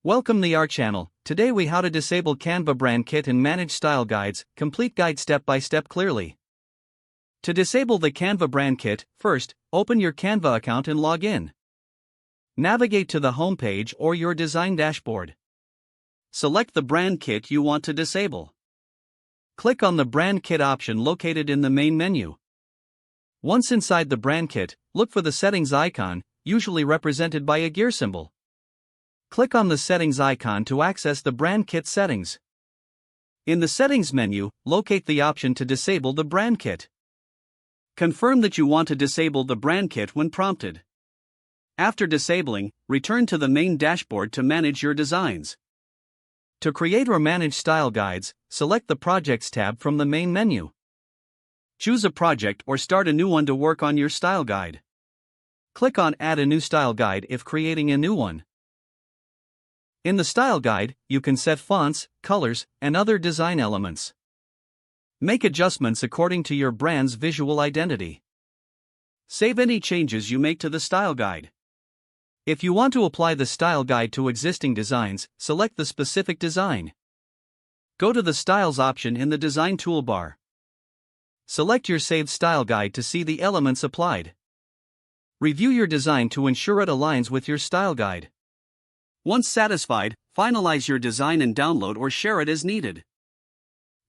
Welcome to our channel. Today we how to disable Canva Brand Kit and manage style guides, complete guide step by step clearly. To disable the Canva Brand Kit, first, open your Canva account and log in. Navigate to the home page or your design dashboard. Select the brand kit you want to disable. Click on the Brand Kit option located in the main menu. Once inside the brand kit, look for the settings icon, usually represented by a gear symbol. Click on the settings icon to access the brand kit settings. In the settings menu, locate the option to disable the brand kit. Confirm that you want to disable the brand kit when prompted. After disabling, return to the main dashboard to manage your designs. To create or manage style guides, select the Projects tab from the main menu. Choose a project or start a new one to work on your style guide. Click on Add a new style guide if creating a new one. In the style guide, you can set fonts, colors, and other design elements. Make adjustments according to your brand's visual identity. Save any changes you make to the style guide. If you want to apply the style guide to existing designs, select the specific design. Go to the Styles option in the Design toolbar. Select your saved style guide to see the elements applied. Review your design to ensure it aligns with your style guide. Once satisfied, finalize your design and download or share it as needed.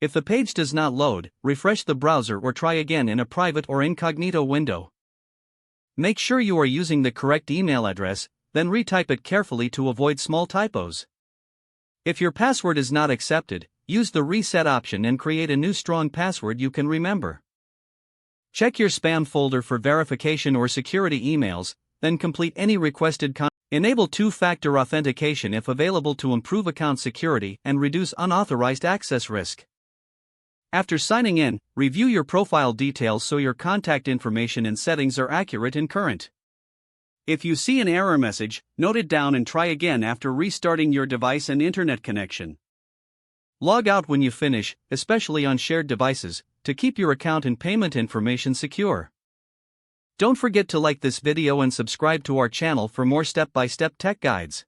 If the page does not load, refresh the browser or try again in a private or incognito window. Make sure you are using the correct email address, then retype it carefully to avoid small typos. If your password is not accepted, use the reset option and create a new strong password you can remember. Check your spam folder for verification or security emails, then complete any requested content. Enable two-factor authentication if available to improve account security and reduce unauthorized access risk. After signing in, review your profile details so your contact information and settings are accurate and current. If you see an error message, note it down and try again after restarting your device and internet connection. Log out when you finish, especially on shared devices, to keep your account and payment information secure. Don't forget to like this video and subscribe to our channel for more step-by-step tech guides.